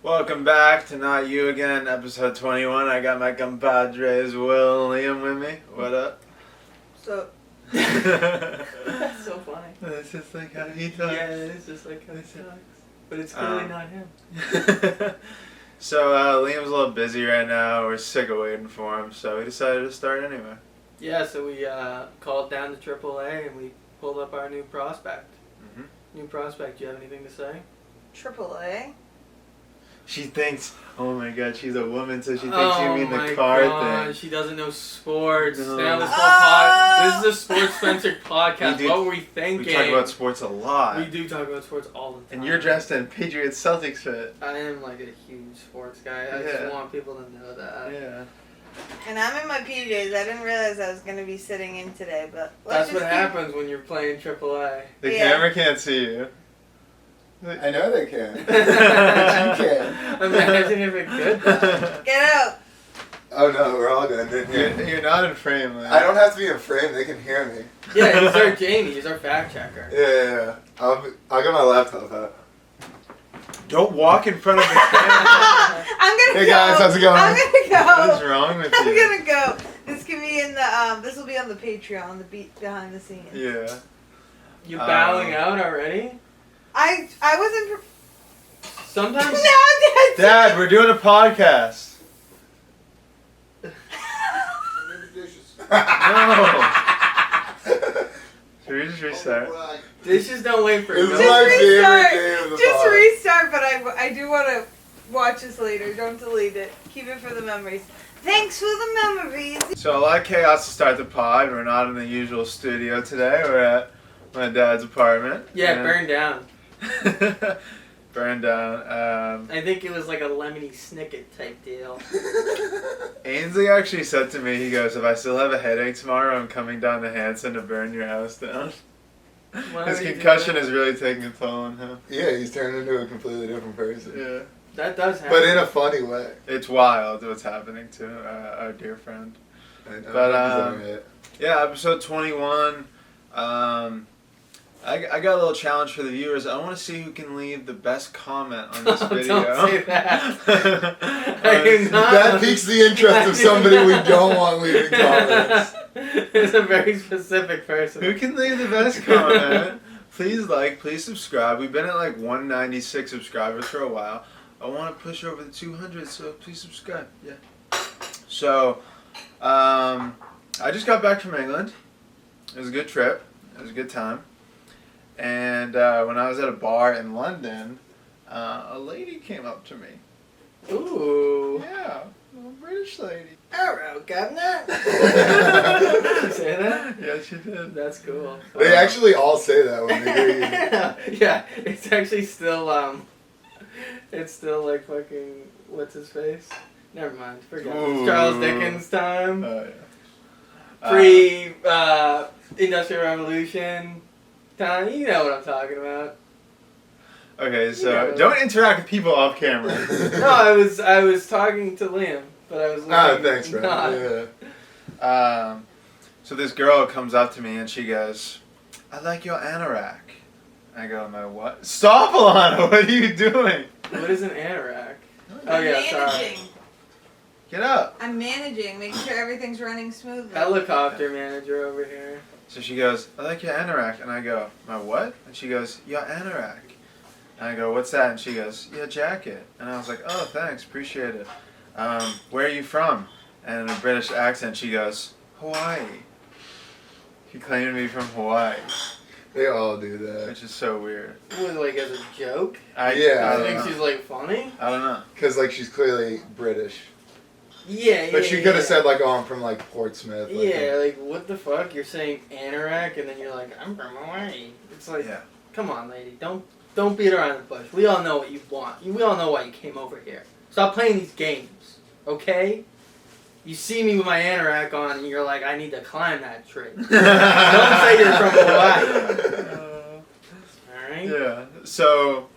Welcome back to Not You Again, episode 21. I got my compadres Will and Liam with me. What up? So. That's so funny. It's just like how he talks. Yeah, it's just like how he talks. But it's clearly not him. So, Liam's a little busy right now. We're sick of waiting for him, so we decided to start anyway. Yeah, so we called down to AAA and we pulled up our new prospect. Mm-hmm. New prospect, do you have anything to say? AAA? She thinks, oh my god, she's a woman, so she thinks you mean the car thing. She doesn't know sports. No. Now this is a sports-centric podcast. What were we thinking? We talk about sports a lot. We do talk about sports all the time. And you're dressed in Patriots Celtics fit. I am like a huge sports guy. I just want people to know that. Yeah. And I'm in my PJs. I didn't realize I was going to be sitting in today, but That's what happens when you're playing AAA. The camera can't see you. I know they can. But you can. Imagine if it could. Get out! Oh no, we're all good. You're not in frame, man. I don't have to be in frame, they can hear me. Yeah, he's our Jamie, he's our fact checker. Yeah. I'll get my laptop out. Don't walk in front of the camera. I'm going to go. Hey guys, how's it going? I'm going to go. What is wrong with you? I'm going to go. This can be in the, this will be on the Patreon, the behind the scenes. Yeah. You bowing out already? I wasn't. Sometimes. No, Dad, we're doing a podcast. No. Should we just restart? Dishes don't wait for It's no my one. favorite day of the Just pod. restart, but I do want to watch this later. Don't delete it. Keep it for the memories. Thanks for the memories. So a lot of chaos to start the pod. We're not in the usual studio today. We're at my dad's apartment. Yeah, burned down. Burned down. I think it was like a Lemony Snicket type deal. Ainsley actually said to me, he goes, if I still have a headache tomorrow, I'm coming down to Hanson to burn your house down. Why His would you do concussion that? is really taking a toll on him. Yeah, he's turned into a completely different person. Yeah. That does happen. But in a funny way. It's wild what's happening to our dear friend. I know, But, he's alright. Yeah, episode 21. I got a little challenge for the viewers. I want to see who can leave the best comment on this video. Don't say that. I do not. That piques the interest of somebody we don't want leaving comments. It's a very specific person. Who can leave the best comment? Please like, please subscribe. We've been at like 196 subscribers for a while. I want to push over the 200, so please subscribe. Yeah. So, I just got back from England. It was a good trip. It was a good time. And when I was at a bar in London, a lady came up to me. Ooh. Yeah, a British lady. Hello, governor. Did she say that? Yeah, she did. That's cool. They actually all say that when they hear you. Yeah, it's actually still it's still like fucking what's his face? Never mind, forget it. Ooh. It's Charles Dickens time. Oh, yeah. Pre Industrial Revolution time. You know what I'm talking about. Okay, so Yeah. don't interact with people off camera. No, I was talking to Liam, but I was Ah, thanks, bro. not. Yeah. So this girl comes up to me and she goes, I like your anorak. I go, my what? Stop, Alana, what are you doing? What is an anorak? Oh I'm yeah, sorry. managing. Get up. I'm managing, making sure everything's running smoothly. Helicopter manager over here. So she goes, I like your anorak. And I go, my what? And she goes, your anorak. And I go, what's that? And she goes, your jacket. And I was like, oh, thanks, appreciate it. Where are you from? And in a British accent, she goes, Hawaii. She claimed to be from Hawaii, They all do that. which is so weird. Was it like as a joke? I Yeah. I I think don't know. she's like funny. I don't know. Because, like, she's clearly British. Yeah, But she could have said, like, oh, I'm from, like, Portsmouth. Like, Yeah, like what the fuck? You're saying anorak and then you're like, I'm from Hawaii. It's like, Yeah. come on, lady, don't beat around the bush. We all know what you want. We all know why you came over here. Stop playing these games, okay? You see me with my anorak on and you're like, I need to climb that tree. Don't say you're from Hawaii. Alright? Yeah. So,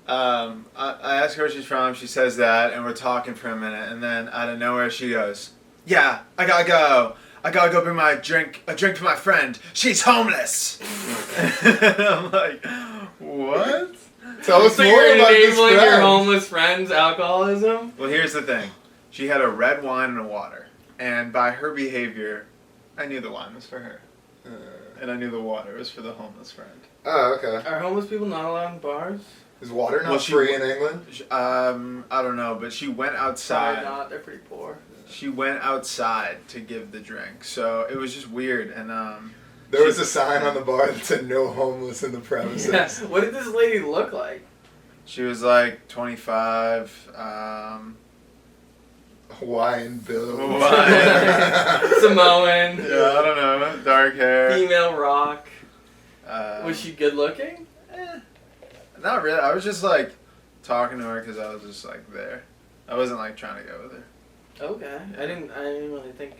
I ask her where she's from. She says that, and we're talking for a minute, and then out of nowhere she goes, "Yeah, I gotta go. I gotta go bring a drink to my friend. She's homeless." I'm like, what? Tell us So more you're about this enabling your friend. homeless friend's alcoholism? Well, here's the thing. She had a red wine and a water. And by her behavior, I knew the wine was for her. And I knew the water was for the homeless friend. Oh, okay. Are homeless people not allowed in bars? Is water not Well, she- free in England? I don't know, but she went Sorry, outside. not. They're pretty poor. She went outside to give the drink. So it was just weird. And There was a sign on the bar that said no homeless in the premises. Yes. What did this lady look like? she was like 25. Hawaiian Bill. Samoan. Yeah, I don't know. Dark hair. Female rock. Was she good looking? Not really. I was just like talking to her because I was just like there. I wasn't like trying to go with her. Okay. I didn't really think.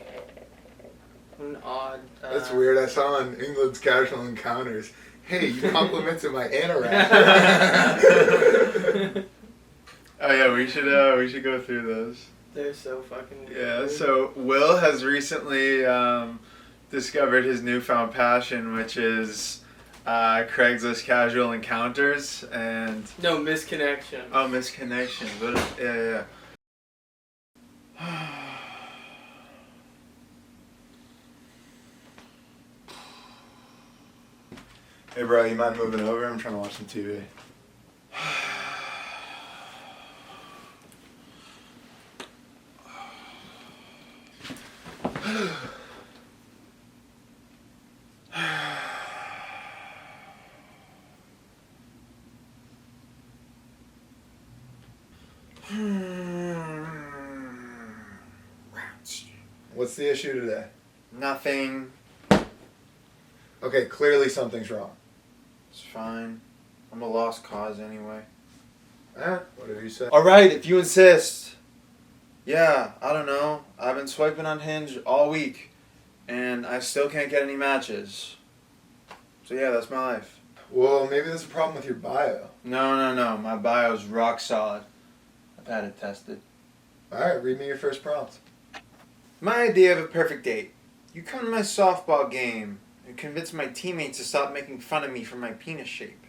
What an odd. That's weird. I saw on England's Casual Encounters. Hey, you complimented my anorak. Oh yeah, we should go through those. They're so fucking weird. Yeah. So Will has recently discovered his newfound passion, which is Craigslist Casual Encounters and No, misconnection. misconnection. But yeah. Hey, bro, you mind moving over? I'm trying to watch some TV. What's the issue today? Nothing. Okay, clearly something's wrong. It's fine. I'm a lost cause anyway. Whatever you say. Alright, if you insist. Yeah, I don't know. I've been swiping on Hinge all week, and I still can't get any matches. So yeah, that's my life. Well, maybe there's a problem with your bio. No. My bio's rock solid. I've had it tested. Alright, read me your first prompt. My idea of a perfect date. You come to my softball game and convince my teammates to stop making fun of me for my penis shape.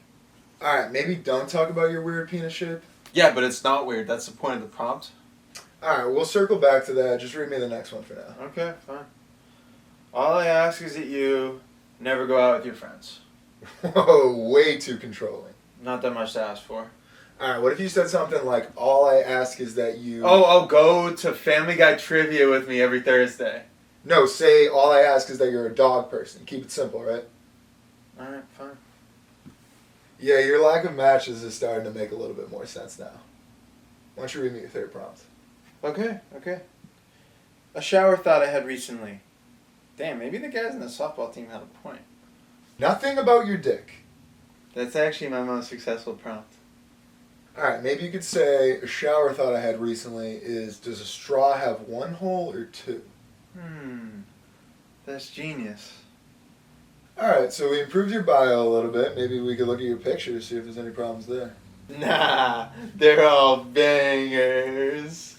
Alright, maybe don't talk about your weird penis shape. Yeah, but it's not weird. That's the point of the prompt. Alright, we'll circle back to that. Just read me the next one for now. Okay, fine. All I ask is that you never go out with your friends. Whoa, way too controlling. Not that much to ask for. Alright, what if you said something like, all I ask is that you... Oh, go to Family Guy trivia with me every Thursday. No, say, all I ask is that you're a dog person. Keep it simple, right? Alright, fine. Yeah, your lack of matches is starting to make a little bit more sense now. Why don't you read me your third prompt? Okay. A shower thought I had recently. Damn, maybe the guys in the softball team had a point. Nothing about your dick. That's actually my most successful prompt. Alright, maybe you could say, a shower thought I had recently is, does a straw have one hole or two? That's genius. Alright, so we improved your bio a little bit. Maybe we could look at your pictures, see if there's any problems there. Nah, they're all bangers.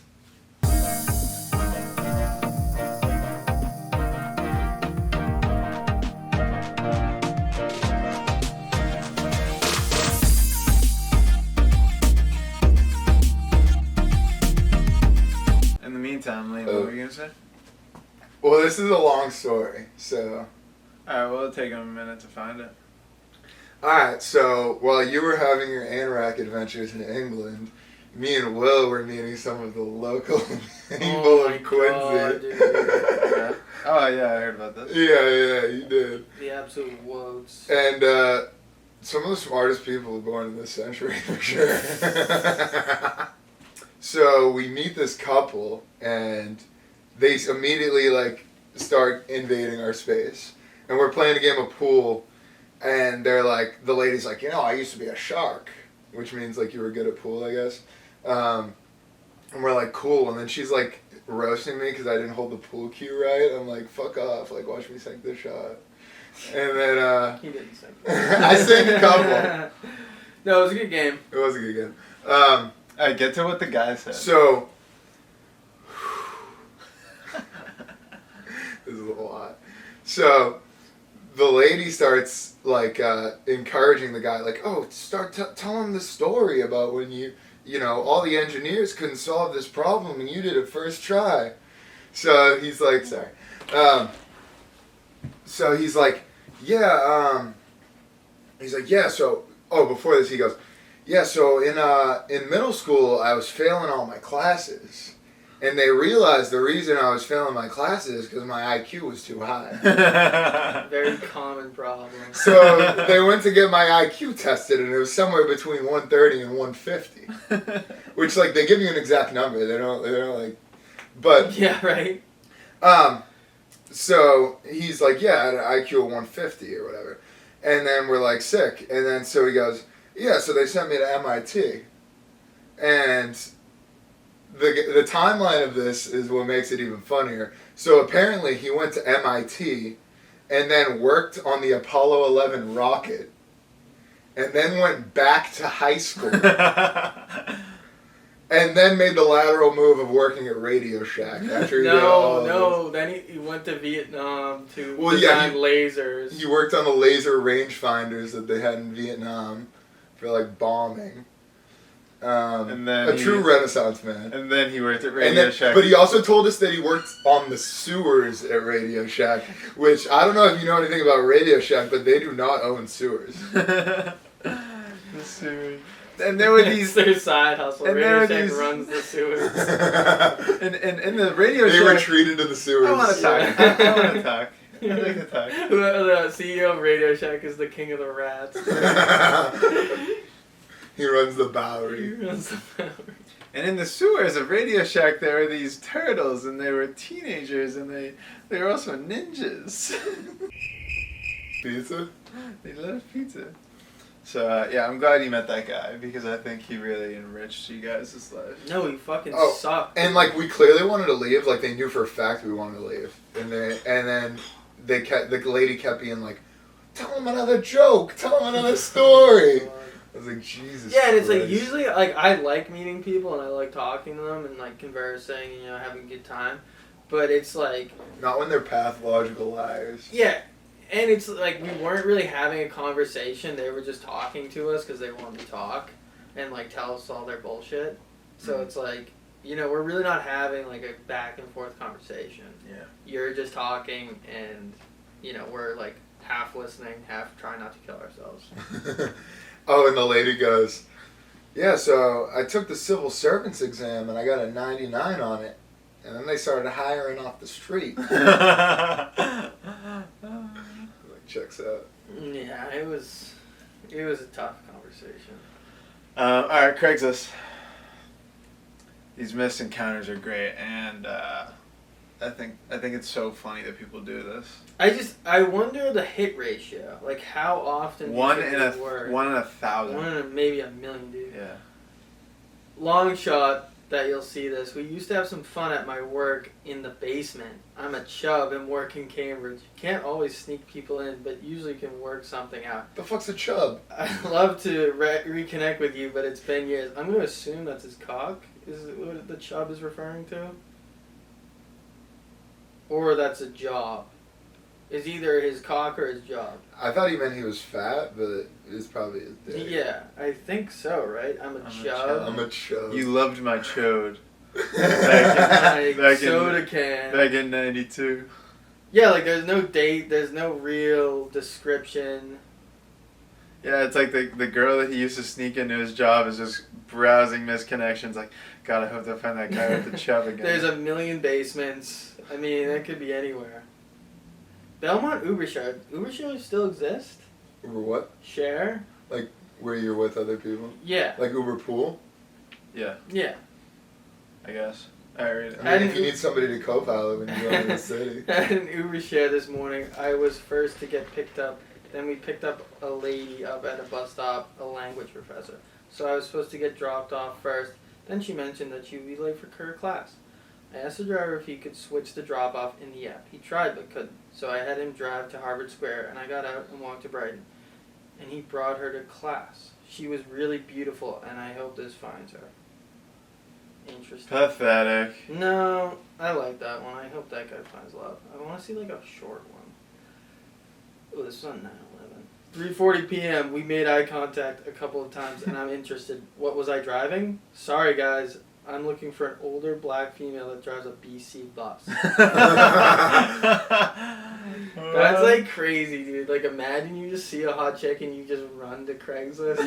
In the meantime, Lee, what were you gonna say? Well, this is a long story, so... Alright, well, it'll take him a minute to find it. Alright, so while you were having your anorak adventures in England, me and Will were meeting some of the local people of Quincy. Yeah? Oh, yeah, I heard about this. Yeah, you did. The absolute woes. And some of the smartest people born in this century, for sure. So we meet this couple, and they immediately start invading our space. And we're playing a game of pool, and they're like, the lady's like, I used to be a shark, which means you were good at pool, I guess. And we're like, cool. And then she's like roasting me because I didn't hold the pool cue right. I'm like, fuck off, watch me sink this shot. And then He didn't sink. I sank a couple. No, it was a good game. It was a good game. Alright, get to what the guy said. So this is a lot. So the lady starts like encouraging the guy, like, oh, start tell him the story about when you know, all the engineers couldn't solve this problem and you did it first try. So he's like, sorry. So he's like, yeah. He's like, yeah. So, oh, before this, he goes, yeah. So in middle school, I was failing all my classes. And they realized the reason I was failing my classes is because my IQ was too high. Very common problem. So they went to get my IQ tested, and it was somewhere between 130 and 150. Which, like, they give you an exact number. They don't like, but Yeah, right. So he's like, yeah, I had an IQ of 150 or whatever, and then we're like, sick, and then so he goes, yeah, so they sent me to MIT, and the timeline of this is what makes it even funnier. So apparently he went to MIT and then worked on the Apollo 11 rocket and then went back to high school and then made the lateral move of working at Radio Shack after he did all of No. Then he went to Vietnam to Well, yeah, design lasers. He worked on the laser rangefinders that they had in Vietnam for like bombing. And then a true Renaissance man. And then he worked at And Radio then, Shack. but he also told us that he worked on the sewers at Radio Shack, which I don't know if you know anything about Radio Shack, but they do not own sewers. The sewers. And there were It's these. their side hustle. and there Radio were Shack these- runs the sewers. And in the Radio They Shack. retreat into the sewers. I want to talk. Yeah. I want to talk. I'd like to talk. The CEO of Radio Shack is the king of the rats. He runs the He Bowery. runs the power. And in the sewers of Radio Shack, there were these turtles, and they were teenagers, and they were also ninjas. Pizza? They love pizza. So yeah, I'm glad you met that guy because I think he really enriched you guys' life. No, he fucking Oh, sucked. And like we clearly wanted to leave, like they knew for a fact we wanted to leave, and then the lady kept being like, "Tell him another joke, tell him another story." I was like, Jesus. Yeah, and it's like Christ. usually like I like meeting people and I like talking to them and like conversing and having a good time, but it's like Not when they're pathological liars. yeah, and it's like we weren't really having a conversation. They were just talking to us because they wanted to talk and like tell us all their bullshit. So it's like we're really not having like a back and forth conversation. Yeah. You're just talking and we're like half listening, half trying not to kill ourselves. Oh, and the lady goes, "Yeah, so I took the civil servants exam and I got a 99 on it, and then they started hiring off the street." Like, checks out. Yeah, it was a tough conversation. All right, Craigslist. These missed encounters are great, and I think it's so funny that people do this. I wonder the hit ratio. Like how often One do you in think they work? 1,000. One in maybe a million, dude. Yeah. Long shot that you'll see this. We used to have some fun at my work in the basement. I'm a chub and work in Cambridge. You can't always sneak people in, but usually you can work something out. The fuck's a chub? I'd love to reconnect with you, but it's been years. I'm going to assume that's his cock. Is what the chub is referring to? Or that's a job. Is either his cock or his job. I thought he meant he was fat, but it's probably his dick. Yeah, I think so, right? I'm a chub. I'm a chub. You loved my chode Like back in- soda can. back in '92. Yeah, like there's no date, there's no real description. Yeah, it's like the girl that he used to sneak into his job is just browsing misconnections. Like, God, I hope they find that guy with the chub again. There's a million basements. I mean, that could be anywhere. Belmont Uber Share. Uber Share still exist? Uber what? Share? Where you're with other people? Yeah. Like Uber Pool? Yeah, Yeah. I guess. I read it. I mean, if you need somebody to co-pilot when you go to the city. At an Uber Share this morning, I was first to get picked up. Then we picked up a lady up at a bus stop, a language professor. So I was supposed to get dropped off first. Then she mentioned that she would be late for her class. I asked the driver if he could switch the drop-off in the app. He tried but couldn't. So I had him drive to Harvard Square, and I got out and walked to Brighton. And he brought her to class. She was really beautiful, and I hope this finds her. Interesting. Pathetic. No, I like that one. I hope that guy finds love. I want to see like a short one. Oh, the sun 9/11. 3:40 p.m. We made eye contact a couple of times, and I'm interested. What was I driving? Sorry, guys. I'm looking for an older black female that drives a BC bus. That's like crazy, dude. Like, imagine you just see a hot chick and you just run to Craigslist.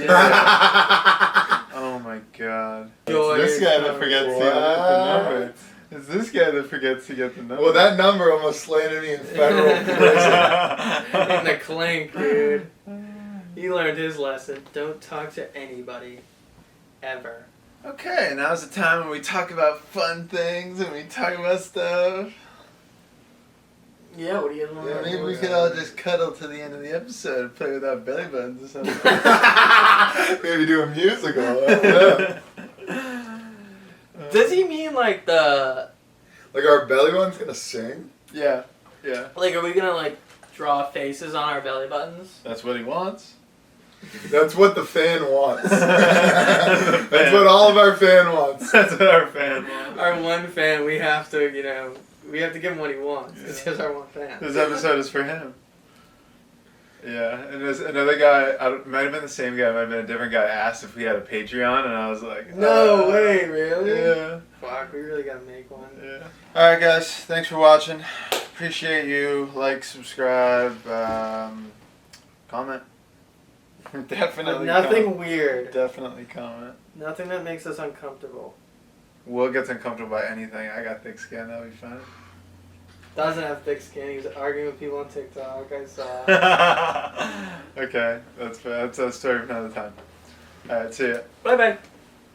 Oh my god. Joy It's this guy is that forgets to What? get the number. It's this guy that forgets to get the number. Well, that number almost landed me in federal prison. In the clink, dude. He learned his lesson. Don't talk to anybody. Ever. Okay, now's the time when we talk about fun things and we talk about stuff. Yeah, what do you guys want Yeah, to maybe we could all just cuddle to the end of the episode and play with our belly buttons or something. Maybe do a musical. Yeah. Does he mean like the... Like our belly button's gonna sing? Yeah, yeah. Like, are we gonna like draw faces on our belly buttons? That's what he wants. That's what the fan wants. That's what all of our fan wants. That's what our fan wants. Our one fan, we have to, you know, we have to give him what he wants. It's Yeah. just our one fan. This episode is for him. Yeah, and there's another guy, it might have been the same guy, it might have been a different guy, asked if we had a Patreon, and I was like, No way, really? Yeah. Fuck, we really gotta make one. Yeah. Alright, guys, thanks for watching. Appreciate you. Like, subscribe, comment. Definitely Nothing comment. weird. Definitely comment. Nothing that makes us uncomfortable. Will gets uncomfortable by anything. I got thick skin, that'll be fine. Doesn't have thick skin. He was arguing with people on TikTok. I saw. Okay, that's a story for another time. Alright, see ya. Bye bye.